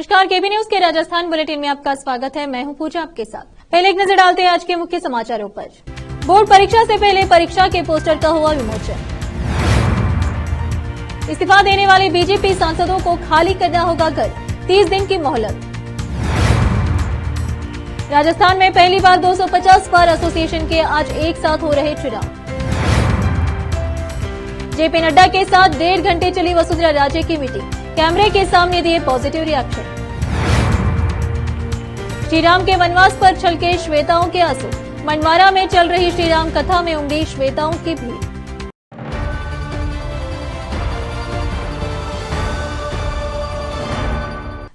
नमस्कार, केबी न्यूज के राजस्थान बुलेटिन में आपका स्वागत है। मैं हूं पूजा आपके साथ। पहले एक नजर डालते हैं आज के मुख्य समाचारों पर। बोर्ड परीक्षा से पहले परीक्षा के पोस्टर का हुआ विमोचन। इस्तीफा देने वाले बीजेपी सांसदों को खाली करना होगा घर, 30 दिन की मोहलत। राजस्थान में पहली बार 250 बार एसोसिएशन के आज एक साथ हो रहे चुनाव। जेपी नड्डा के साथ 1.5 घंटे चली वसुंधरा राजे की मीटिंग, कैमरे के सामने दिए पॉजिटिव रिएक्शन। श्रीराम के वनवास पर छलके श्वेताओं के आंसू, मंडवारा में चल रही श्रीराम कथा में उमड़ी श्वेताओं की भीड़।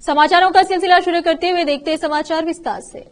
समाचारों का सिलसिला शुरू करते हुए देखते हैं समाचार विस्तार से।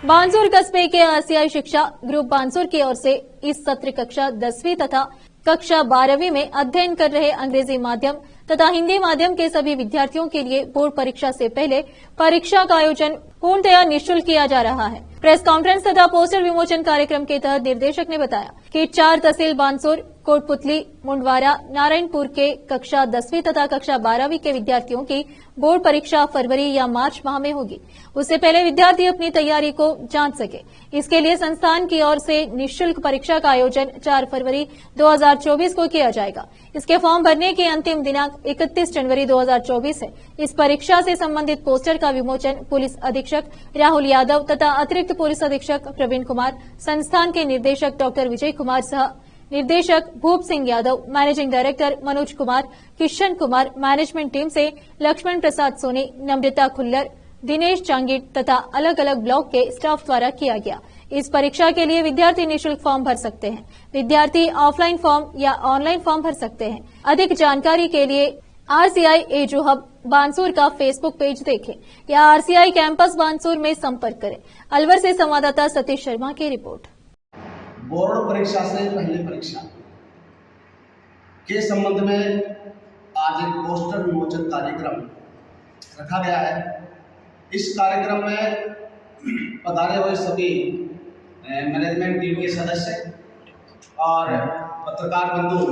बानसूर कस्बे के आरसीआई शिक्षा ग्रुप बानसूर की ओर से इस सत्र कक्षा 10वीं तथा कक्षा 12वीं में अध्ययन कर रहे अंग्रेजी माध्यम तथा हिंदी माध्यम के सभी विद्यार्थियों के लिए बोर्ड परीक्षा से पहले परीक्षा का आयोजन पूर्णतया निःशुल्क किया जा रहा है। प्रेस कॉन्फ्रेंस तथा पोस्टर विमोचन कार्यक्रम के तहत निर्देशक ने बताया कि 4 तहसील बानसूर, कोटपुतली, मुंडवारा, नारायणपुर के कक्षा 10वीं तथा कक्षा 12वीं के विद्यार्थियों की बोर्ड परीक्षा फरवरी या मार्च माह में होगी। उससे पहले विद्यार्थी अपनी तैयारी को जांच सके, इसके लिए संस्थान की ओर से निःशुल्क परीक्षा का आयोजन 4 फरवरी 2024 को किया जाएगा। इसके फॉर्म भरने की अंतिम दिनांक 31 जनवरी 2024 है। इस परीक्षा से संबंधित पोस्टर का विमोचन पुलिस अधीक्षक राहुल यादव तथा अतिरिक्त पुलिस अधीक्षक प्रवीण कुमार, संस्थान के निदेशक डॉक्टर विजय कुमार सह निर्देशक भूप Singh Yadav, managing director Manoj Kumar, Kishan Kumar, management team से लक्ष्मण प्रसाद सोनी, नम्रता खुल्लर, दिनेश चांगिट तथा अलग अलग ब्लॉक के स्टाफ द्वारा किया गया। इस परीक्षा के लिए विद्यार्थी निःशुल्क फॉर्म भर सकते हैं। विद्यार्थी ऑफलाइन फॉर्म या ऑनलाइन फॉर्म भर सकते हैं। अधिक जानकारी के लिए आरसीआई एजू हब बानसूर का फेसबुक पेज देखें या आरसीआई कैंपस बानसूर में संपर्क करें। अलवर से संवाददाता सतीश शर्मा की रिपोर्ट। बोर्ड परीक्षा से पहले परीक्षा के संबंध में आज एक पोस्टर विमोचन कार्यक्रम रखा गया है। इस कार्यक्रम में पधारे हुए सभी मैनेजमेंट टीम के सदस्य और पत्रकार बंधु,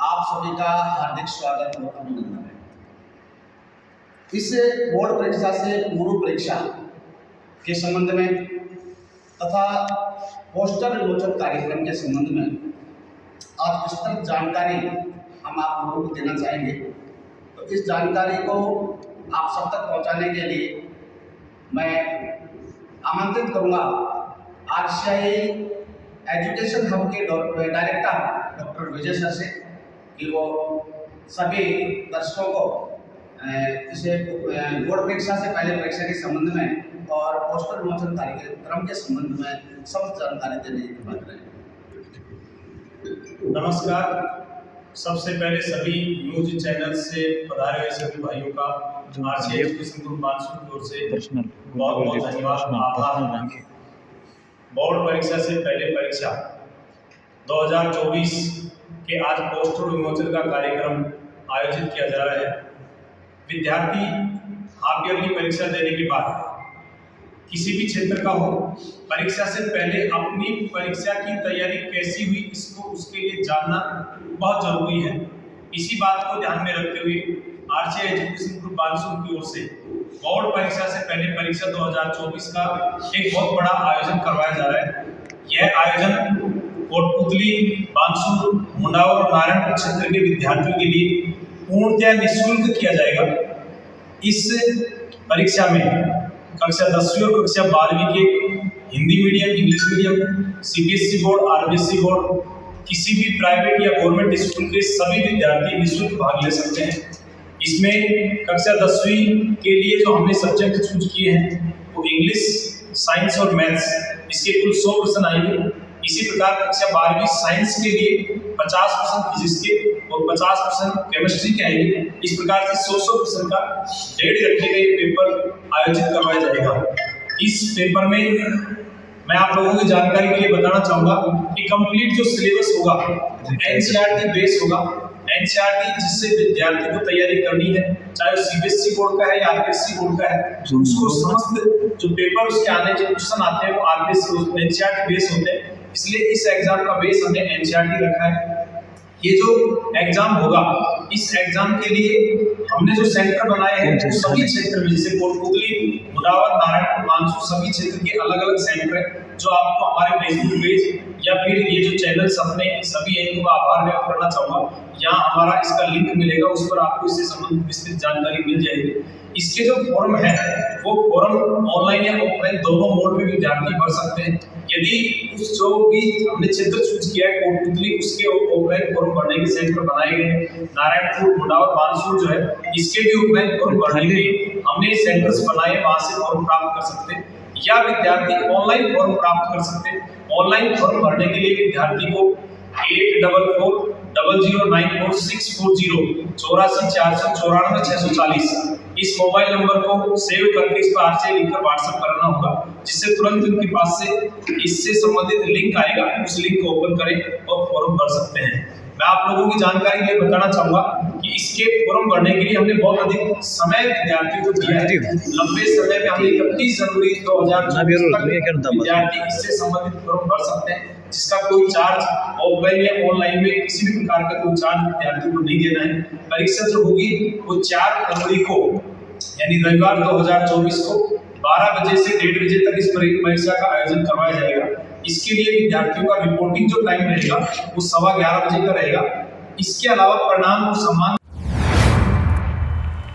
आप सभी का हार्दिक स्वागत और अभिनंदन है। इस बोर्ड परीक्षा से पूर्व परीक्षा के संबंध में तथा पोस्टर विमोचन कार्यक्रम के संबंध में आज विस्तृत जानकारी हम आप लोगों को देना चाहेंगे। तो इस जानकारी को आप सब तक पहुंचाने के लिए मैं आमंत्रित करूंगा आरसीआई एजुकेशन हब के डायरेक्टर डॉक्टर विजय सर से कि वो सभी दर्शकों को इसे बोर्ड परीक्षा से पहले परीक्षा के संबंध में और पोस्टर विमोचन कार्यक्रम के संबंध में सब जानकारी देने की बात करें। नमस्कार। सबसे पहले सभी न्यूज चैनल से पधारे हुए सभी भाइयों का आरसीआई एजुकेशन ग्रुप बानसूर की ओर से बहुत बहुत धन्यवाद, आभार। बोर्ड परीक्षा से पहले परीक्षा 2024 के आज पोस्टर विमोचन का कार्यक्रम आयोजित किया जा रहा है। विद्यार्थी हाफ ईयरली परीक्षा देने के बाद किसी भी क्षेत्र का हो, परीक्षा से पहले अपनी परीक्षा की तैयारी कैसी हुई इसको उसके लिए जानना बहुत जरूरी है। इसी बात को ध्यान में रखते हुए आरसीआई एजुकेशन ग्रुप बानसूर की ओर से बोर्ड परीक्षा से पहले परीक्षा 2024 का एक बहुत बड़ा आयोजन करवाया जा रहा है। यह आयोजन कोटपुतली, बानसूर, मुंडावर और नारायणपुर क्षेत्र के विद्यार्थियों के लिए पूर्णतया निःशुल्क किया जाएगा। इस परीक्षा में कक्षा 10वीं और कक्षा 12वीं के Hindi medium, English medium, CBSE board, RBSE board, किसी भी प्राइवेट या गवर्नमेंट स्कूल के सभी विद्यार्थी निःशुल्क भाग ले सकते हैं। इसमें कक्षा 10वीं के लिए जो हमने सब्जेक्ट चूज किए हैं वो इंग्लिश, साइंस और मैथ्स, इसके कुल 100 प्रश्न आएंगे। इसी प्रकार कक्षा 12वीं साइंस के लिए 50% फिजिक्स के और 50% केमिस्ट्री के आएंगे। इस प्रकार से 100 प्रश्न का 1.5 घंटे का पेपर आयोजित करवाया जाएगा। इस पेपर में मैं आप लोगों की जानकारी के लिए बताना चाहूँगा कि कंप्लीट जो सिलेबस होगा एनसीईआरटी बेस होगा। एनसीईआरटी जिससे विद्यार्थी को तैयारी करनी है, चाहे वो सीबीएसई बोर्ड का है या आरबीएसई बोर्ड का है, उसको समस्त जो पेपर उसके आने जो क्वेश्चन आते हैं वो आरबीएसई एनसीईआरटी बेस होते हैं। इसलिए इस एग्जाम का बेस हमने एनसीईआरटी रखा है। ये जो एग्जाम होगा इस एग्जाम के लिए हमने जो सेंटर बनाए हैं वो सभी क्षेत्र में, जैसे कोटपुतली, मुदावर, नारायणपुर, मानसूर, सभी क्षेत्र के अलग अलग सेंटर है, जो आपको हमारे फेसबुक पेज या फिर ये जो चैनल्स अपने सभी एक को आभार व्यक्त करना चाहूँगा। यहाँ हमारा इसका लिंक मिलेगा, उस पर आपको इससे संबंधित विस्तृत जानकारी मिल जाएगी। इसके जो फॉर्म है वो फॉर्म ऑनलाइन या ऑफलाइन दोनों मोड में विद्यार्थी भर सकते हैं। यदि उस जो भी हमने क्षेत्र चूज किया है कोटपुतली, उसके ऑफलाइन फॉर्म भरने के सेंटर बनाए गए, नारायणपुर, मुदावर, मानसूर जो है इसके भी ऑफलाइन फॉर्म भरने के हमने सेंटर्स बनाए, वहां से फॉर्म प्राप्त कर सकते हैं, या विद्यार्थी ऑनलाइन फॉर्म प्राप्त कर सकते हैं। ऑनलाइन फॉर्म भरने के लिए विद्यार्थी को 8440944640 84 इस मोबाइल नंबर को सेव करके इस पर आरसी लिखकर व्हाट्सएप करना होगा, जिससे तुरंत उनके पास से इससे संबंधित लिंक आएगा, उस लिंक को ओपन करें और फॉर्म भर सकते हैं। मैं आप लोगों की जानकारी के लिए बताना चाहूंगा कि इसके फॉर्म भरने के लिए हमने बहुत अधिक समय विद्यार्थियों को दिया है। लंबे समय में हमने 31 जनवरी 2024 तक विद्यार्थी इससे संबंधित फॉर्म भर सकते हैं, जिसका कोई चार्ज ऑफलाइन या ऑनलाइन में किसी भी प्रकार का कोई चार्ज विद्यार्थी को नहीं देना है। परीक्षा जो होगी वो 4 फरवरी को यानी रविवार 2024 को 12 बजे से 1:30 बजे तक इस परीक्षा का आयोजन करवाया जाएगा। इसके लिए विद्यार्थियों का रिपोर्टिंग जो टाइम रहेगा वो 11:15 बजे का रहेगा। इसके अलावा परिणाम को सम्मान।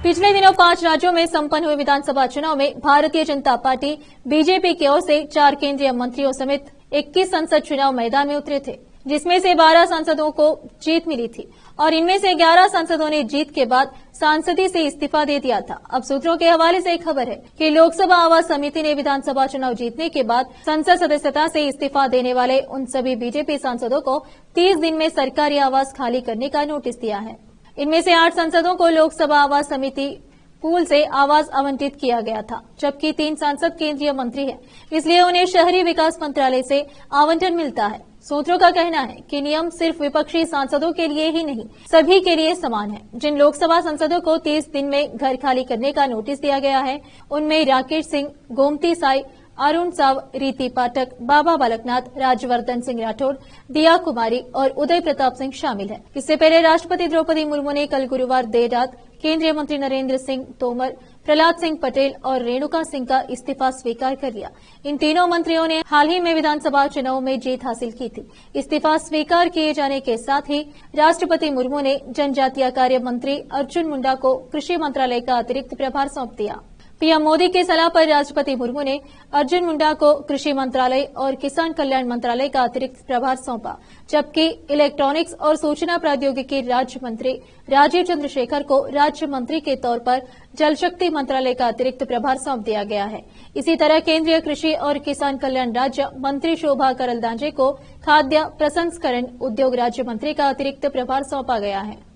पिछले दिनों 5 राज्यों में संपन्न हुए विधानसभा चुनाव में भारतीय जनता पार्टी बीजेपी की ओर से 4 केंद्रीय मंत्रियों समेत 21 संसद चुनाव मैदान में उतरे थे, जिसमें से 12 सांसदों को जीत मिली थी और इनमें से 11 सांसदों ने जीत के बाद सांसदी से इस्तीफा दे दिया था। अब सूत्रों के हवाले से एक खबर है कि लोकसभा आवास समिति ने विधानसभा चुनाव जीतने के बाद संसद सदस्यता से इस्तीफा देने वाले उन सभी बीजेपी सांसदों को 30 दिन में सरकारी आवास खाली करने का नोटिस दिया है। इनमें से 8 सांसदों को लोकसभा आवास समिति पूल से आवास आवंटित किया गया था, जबकि 3 सांसद केंद्रीय मंत्री हैं, इसलिए उन्हें शहरी विकास मंत्रालय से आवंटन मिलता है। सूत्रों का कहना है कि नियम सिर्फ विपक्षी सांसदों के लिए ही नहीं, सभी के लिए समान है। जिन लोकसभा सांसदों को 30 दिन में घर खाली करने का नोटिस दिया गया है, उनमें राकेश सिंह, गोमती साई, अरुण साव, रीति पाठक, बाबा बालकनाथ, राजवर्धन सिंह राठौर, दिया कुमारी और उदय प्रताप सिंह शामिल हैं। इससे पहले राष्ट्रपति द्रौपदी मुर्मू ने कल गुरुवार देर रात केंद्रीय मंत्री नरेंद्र सिंह तोमर, प्रहलाद सिंह पटेल और रेणुका सिंह का इस्तीफा स्वीकार कर लिया। इन तीनों मंत्रियों ने हाल ही में विधानसभा चुनाव में जीत हासिल की थी। इस्तीफा स्वीकार किए जाने के साथ ही राष्ट्रपति मुर्मू ने जनजातीय कार्य मंत्री अर्जुन मुंडा को कृषि मंत्रालय का अतिरिक्त प्रभार सौंप दिया। पीएम मोदी की सलाह पर राष्ट्रपति मुर्मू ने अर्जुन मुंडा को कृषि मंत्रालय और किसान कल्याण मंत्रालय का अतिरिक्त प्रभार सौंपा, जबकि इलेक्ट्रॉनिक्स और सूचना प्रौद्योगिकी राज्य मंत्री राजीव चंद्रशेखर को राज्य मंत्री के तौर पर जल शक्ति मंत्रालय का अतिरिक्त प्रभार सौंप दिया गया है। इसी तरह केंद्रीय कृषि और किसान कल्याण राज्य मंत्री शोभा करलदांजे को खाद्य प्रसंस्करण उद्योग राज्य मंत्री का अतिरिक्त प्रभार सौंपा गया है।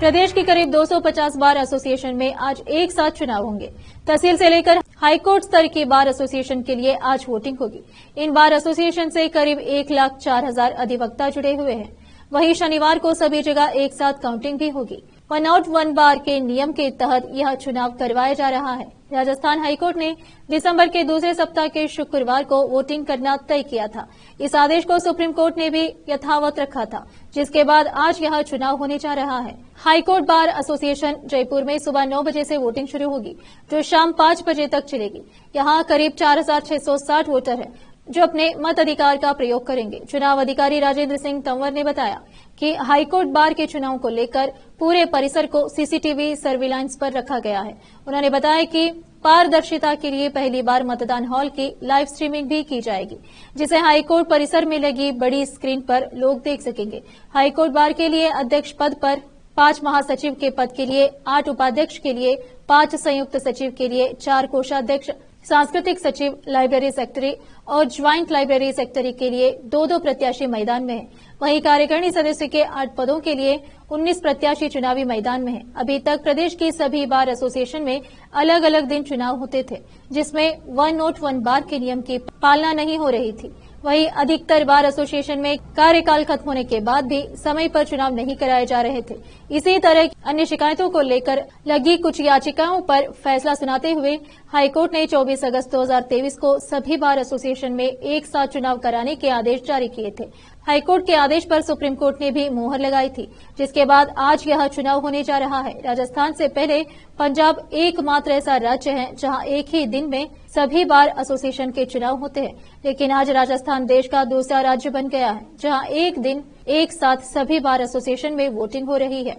प्रदेश की करीब 250 बार एसोसिएशन में आज एक साथ चुनाव होंगे। तहसील से लेकर हाईकोर्ट स्तर की बार एसोसिएशन के लिए आज वोटिंग होगी। इन बार एसोसिएशन से करीब 1,04,000 अधिवक्ता जुड़े हुए हैं। वहीं शनिवार को सभी जगह एक साथ काउंटिंग भी होगी। 1 आउट 1 बार के नियम के तहत यह चुनाव करवाया जा रहा है। राजस्थान हाईकोर्ट ने दिसंबर के दूसरे सप्ताह के शुक्रवार को वोटिंग करना तय किया था। इस आदेश को सुप्रीम कोर्ट ने भी यथावत रखा था, जिसके बाद आज यह चुनाव होने जा रहा है। हाईकोर्ट बार एसोसिएशन जयपुर में सुबह 9 बजे से वोटिंग शुरू होगी, जो शाम 5 बजे तक चलेगी। यहां करीब 4,660 वोटर हैं, जो अपने मताधिकार का प्रयोग करेंगे। चुनाव अधिकारी राजेंद्र सिंह तंवर ने बताया कि हाईकोर्ट बार के चुनाव को लेकर पूरे परिसर को सीसीटीवी सर्विलांस पर रखा गया है। उन्होंने बताया कि पारदर्शिता के लिए पहली बार मतदान हॉल की लाइव स्ट्रीमिंग भी की जाएगी, जिसे हाईकोर्ट परिसर में लगी बड़ी स्क्रीन पर लोग देख सकेंगे। हाईकोर्ट बार के लिए अध्यक्ष पद पर 5 महासचिव के पद के लिए 8 उपाध्यक्ष के लिए 5 संयुक्त सचिव के लिए 4 कोषाध्यक्ष, सांस्कृतिक सचिव, लाइब्रेरी सेक्रेटरी और ज्वाइंट लाइब्रेरी सेक्रेटरी के लिए 2-2 प्रत्याशी मैदान में हैं। वहीं कार्यकारिणी सदस्य के 8 पदों के लिए 19 प्रत्याशी चुनावी मैदान में हैं। अभी तक प्रदेश की सभी बार एसोसिएशन में अलग अलग दिन चुनाव होते थे, जिसमें 1 नोट 1 बार के नियम की पालना नहीं हो रही थी। वहीं अधिकतर बार एसोसिएशन में कार्यकाल खत्म होने के बाद भी समय पर चुनाव नहीं कराए जा रहे थे। इसी तरह अन्य शिकायतों को लेकर लगी कुछ याचिकाओं पर फैसला सुनाते हुए हाईकोर्ट ने 24 अगस्त 2023 को सभी बार एसोसिएशन में एक साथ चुनाव कराने के आदेश जारी किए थे। हाईकोर्ट के आदेश पर सुप्रीम कोर्ट ने भी मुहर लगाई थी, जिसके बाद आज यह चुनाव होने जा रहा है। राजस्थान से पहले पंजाब एकमात्र ऐसा राज्य है जहां एक ही दिन में सभी बार एसोसिएशन के चुनाव होते हैं, लेकिन आज राजस्थान देश का दूसरा राज्य बन गया है जहां एक दिन एक साथ सभी बार एसोसिएशन में वोटिंग हो रही है।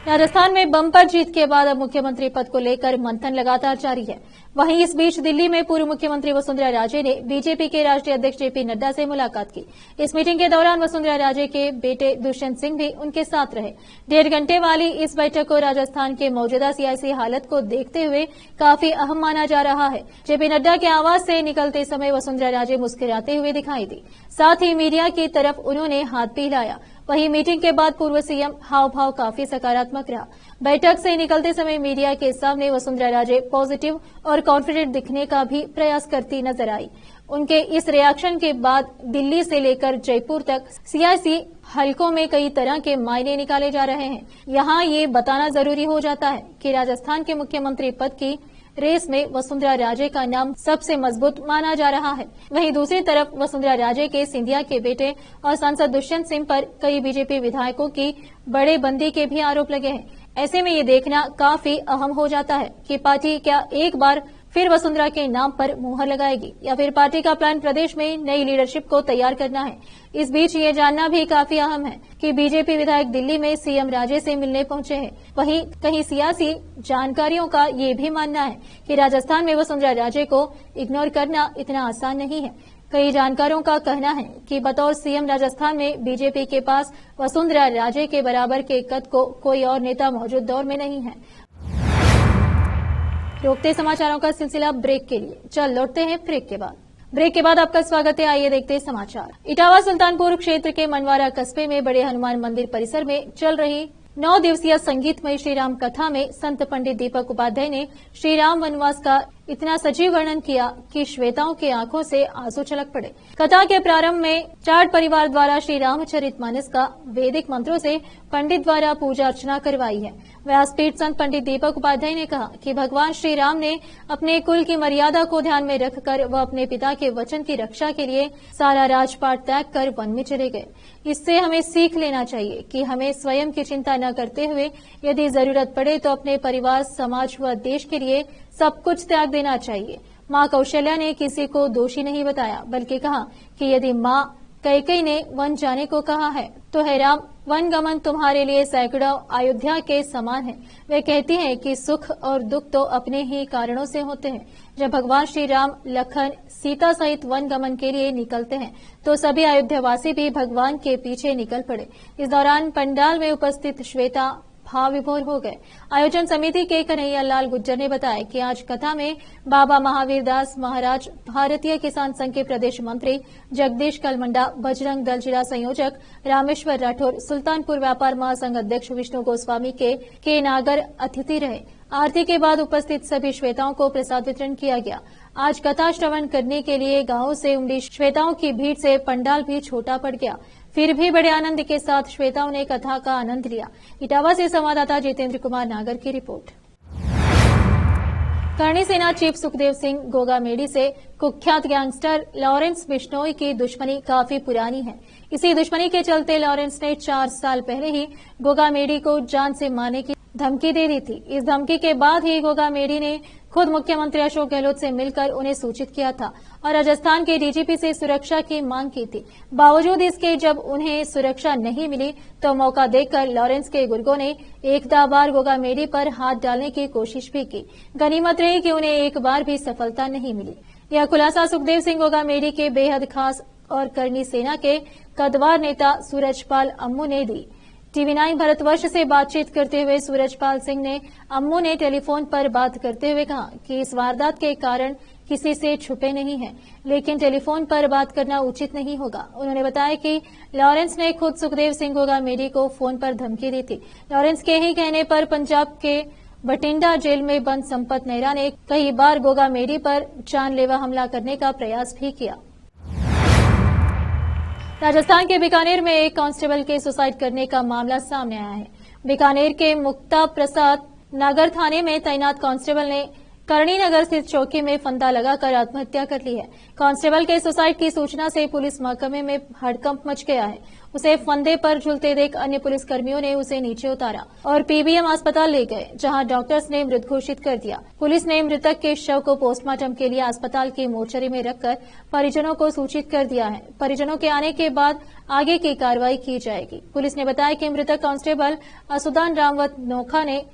राजस्थान में बम्पर जीत के बाद अब मुख्यमंत्री पद को लेकर मंथन लगातार जारी है। वहीं इस बीच दिल्ली में पूर्व मुख्यमंत्री वसुंधरा राजे ने बीजेपी के राष्ट्रीय अध्यक्ष जेपी नड्डा से मुलाकात की। इस मीटिंग के दौरान वसुंधरा राजे के बेटे दुष्यंत सिंह भी उनके साथ रहे। 1.5 घंटे वाली इस बैठक को राजस्थान के मौजूदा सियासी हालत को देखते हुए काफी अहम माना जा रहा है। जेपी नड्डा के आवास से निकलते समय वसुंधरा राजे मुस्कुराते हुए दिखाई दी, साथ ही मीडिया की तरफ उन्होंने हाथ भी हिलाया। वहीं मीटिंग के बाद पूर्व सीएम हाव भाव काफी सकारात्मक रहा। बैठक से निकलते समय मीडिया के सामने वसुंधरा राजे पॉजिटिव और कॉन्फिडेंट दिखने का भी प्रयास करती नजर आई। उनके इस रिएक्शन के बाद दिल्ली से लेकर जयपुर तक सियासी हलकों में कई तरह के मायने निकाले जा रहे हैं। यहाँ ये बताना जरूरी हो जाता है कि राजस्थान के मुख्यमंत्री पद की रेस में वसुंधरा राजे का नाम सबसे मजबूत माना जा रहा है। वहीं दूसरी तरफ वसुंधरा राजे के सिंधिया के बेटे और सांसद दुष्यंत सिंह पर कई बीजेपी विधायकों की बड़े बंदी के भी आरोप लगे हैं। ऐसे में ये देखना काफी अहम हो जाता है कि पार्टी क्या एक बार फिर वसुंधरा के नाम पर मुहर लगाएगी या फिर पार्टी का प्लान प्रदेश में नई लीडरशिप को तैयार करना है। इस बीच ये जानना भी काफी अहम है कि बीजेपी विधायक दिल्ली में सीएम राजे से मिलने पहुंचे हैं। वहीं कहीं सियासी जानकारियों का ये भी मानना है कि राजस्थान में वसुंधरा राजे को इग्नोर करना इतना आसान नहीं है। कई जानकारों का कहना है कि बतौर सीएम राजस्थान में बीजेपी के पास वसुंधरा राजे के बराबर के कद को कोई और नेता मौजूद दौर में नहीं है। रोकते समाचारों का सिलसिला ब्रेक के लिए। चल लौटते हैं ब्रेक के बाद आपका स्वागत है। आइए देखते हैं समाचार। इटावा सुल्तानपुर क्षेत्र के मनवारा कस्बे में बड़े हनुमान मंदिर परिसर में चल रही 9 दिवसीय संगीतमय श्रीराम कथा में संत पंडित दीपक उपाध्याय ने श्रीराम वनवास का इतना सजीव वर्णन किया कि श्वेताओं की आंखों से आंसू छलक पड़े। कथा के प्रारंभ में जाट परिवार द्वारा श्री रामचरितमानस का वैदिक मंत्रों से पंडित द्वारा पूजा अर्चना करवाई है। व्यासपीठ संत पंडित दीपक उपाध्याय ने कहा कि भगवान श्री राम ने अपने कुल की मर्यादा को ध्यान में रखकर वह अपने पिता के वचन की रक्षा के लिए सारा राजपाट त्याग कर वन में चले गए। इससे हमें सीख लेना चाहिए कि हमें स्वयं की चिंता न करते हुए यदि जरूरत पड़े तो अपने परिवार, समाज व देश के लिए सब कुछ त्याग देना चाहिए। मां कौशल्या ने किसी को दोषी नहीं बताया, बल्कि कहा कि यदि मां कैकेयी ने वन जाने को कहा है तो हे राम, वन गमन तुम्हारे लिए सैकड़ों अयोध्या के समान है। वे कहती हैं कि सुख और दुख तो अपने ही कारणों से होते हैं। जब भगवान श्री राम, लखन, सीता सहित वन गमन के लिए निकलते हैं तो सभी अयोध्यावासी भी भगवान के पीछे निकल पड़े। इस दौरान पंडाल में उपस्थित श्वेता भाव विभोर हो गए। आयोजन समिति के कन्हैया लाल गुज्जर ने बताया कि आज कथा में बाबा महावीर दास महाराज, भारतीय किसान संघ के प्रदेश मंत्री जगदीश कलमंडा, बजरंग दल जिला संयोजक रामेश्वर राठौर, सुल्तानपुर व्यापार महासंघ अध्यक्ष विष्णु गोस्वामी के नागर अतिथि रहे। आरती के बाद उपस्थित सभी श्वेताओं को प्रसाद वितरण किया गया। आज कथा श्रवण करने के लिए गांवों से उमड़ी श्वेताओं की भीड़ से पंडाल भी छोटा पड़ गया। फिर भी बड़े आनंद के साथ श्वेताओं ने कथा का आनंद लिया। इटावा से संवाददाता जितेंद्र कुमार नागर की रिपोर्ट। करणी सेना चीफ सुखदेव सिंह गोगामेडी से कुख्यात गैंगस्टर लॉरेंस बिश्नोई की दुश्मनी काफी पुरानी है। इसी दुश्मनी के चलते लॉरेंस ने 4 साल पहले ही गोगामेडी को जान से मारने की धमकी दे दी थी। इस धमकी के बाद ही गोगामेडी ने खुद मुख्यमंत्री अशोक गहलोत से मिलकर उन्हें सूचित किया था और राजस्थान के डीजीपी से सुरक्षा की मांग की थी। बावजूद इसके जब उन्हें सुरक्षा नहीं मिली तो मौका देखकर लॉरेंस के गुर्गों ने एक बार गोगामेडी पर हाथ डालने की कोशिश भी की। गनीमत रही कि उन्हें एक बार भी सफलता नहीं मिली। यह खुलासा सुखदेव सिंह गोगामेडी के बेहद खास और करणी सेना के कद्दावर नेता सूरजपाल अम्मू ने दी। TV9 भारतवर्ष से बातचीत करते हुए सूरजपाल सिंह ने अम्मू ने टेलीफोन पर बात करते हुए कहा कि इस वारदात के कारण किसी से छुपे नहीं हैं, लेकिन टेलीफोन पर बात करना उचित नहीं होगा। उन्होंने बताया कि लॉरेंस ने खुद सुखदेव सिंह गोगामेडी को फोन पर धमकी दी थी। लॉरेंस के ही कहने पर पंजाब के बठिंडा जेल में बंद संपत नेहरा ने कई बार गोगा मेडी पर जानलेवा हमला करने का प्रयास भी किया। राजस्थान के बीकानेर में एक कांस्टेबल के सुसाइड करने का मामला सामने आया है। बीकानेर के मुक्ता प्रसाद नगर थाने में तैनात कांस्टेबल ने करणी नगर स्थित चौकी में फंदा लगाकर आत्महत्या कर ली है। कांस्टेबल के सुसाइड की सूचना से पुलिस महकमे में हड़कंप मच गया है। उसे फंदे पर झूलते देख अन्य पुलिसकर्मियों ने उसे नीचे उतारा और पीबीएम अस्पताल ले गए, जहां डॉक्टर्स ने मृत घोषित कर दिया। पुलिस ने मृतक के शव को पोस्टमार्टम के लिए अस्पताल की मोर्चरी में रखकर परिजनों को सूचित कर दिया है। परिजनों के आने के बाद आगे की कार्रवाई की जाएगी। पुलिस ने बताया कि मृतक कांस्टेबल असुदान रामवत नोखा ने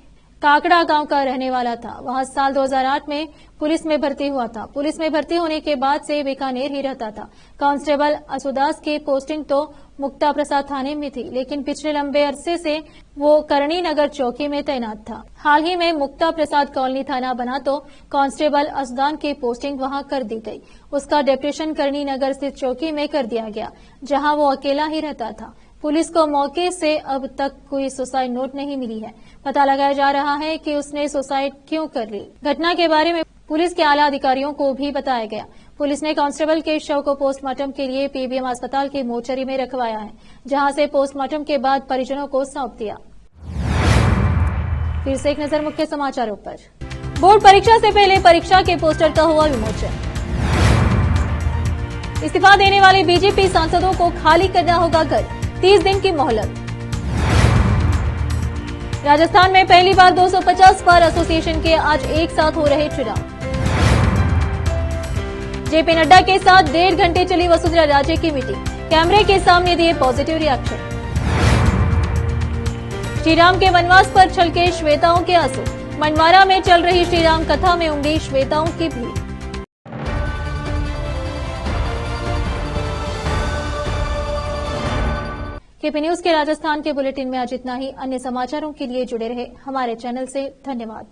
काकड़ा गांव का रहने वाला था। वहां साल 2008 में पुलिस में भर्ती हुआ था। पुलिस में भर्ती होने के बाद से बीकानेर ही रहता था। कांस्टेबल असुदास की पोस्टिंग तो मुक्ता प्रसाद थाने में थी, लेकिन पिछले लंबे अरसे से वो करणी नगर चौकी में तैनात था। हाल ही में मुक्ता प्रसाद कॉलोनी थाना बना तो कांस्टेबल असुदान की पोस्टिंग वहां कर दी गई। उसका डेप्यूटेशन करणी नगर स्थित चौकी में कर दिया गया, जहां वो अकेला ही रहता था। पुलिस को मौके से अब तक कोई सुसाइड नोट नहीं मिली है। पता लगाया जा रहा है कि उसने सुसाइड क्यों कर ली। घटना के बारे में पुलिस के आला अधिकारियों को भी बताया गया। पुलिस ने कांस्टेबल के शव को पोस्टमार्टम के लिए पीबीएम अस्पताल की मोर्चरी में रखवाया है, जहां से पोस्टमार्टम के बाद परिजनों को सौंप दिया। फिर से एक नजर मुख्य समाचारों पर। बोर्ड परीक्षा से पहले परीक्षा के पोस्टर का हुआ विमोचन। इस्तीफा देने वाले बीजेपी सांसदों को खाली करना होगा घर, 30 दिन की मोहलत। राजस्थान में पहली बार 250 बार एसोसिएशन के आज एक साथ हो रहे चुनाव। जेपी नड्डा के साथ 1.5 घंटे चली वसुंधरा राजे की मीटिंग, कैमरे के सामने दिए पॉजिटिव रिएक्शन। श्रीराम के वनवास पर छलके श्वेताओं के आंसू, मनवारा में चल रही श्रीराम कथा में उमड़ी श्वेताओं की भीड़। केपी न्यूज के राजस्थान के बुलेटिन में आज इतना ही। अन्य समाचारों के लिए जुड़े रहे हमारे चैनल से। धन्यवाद।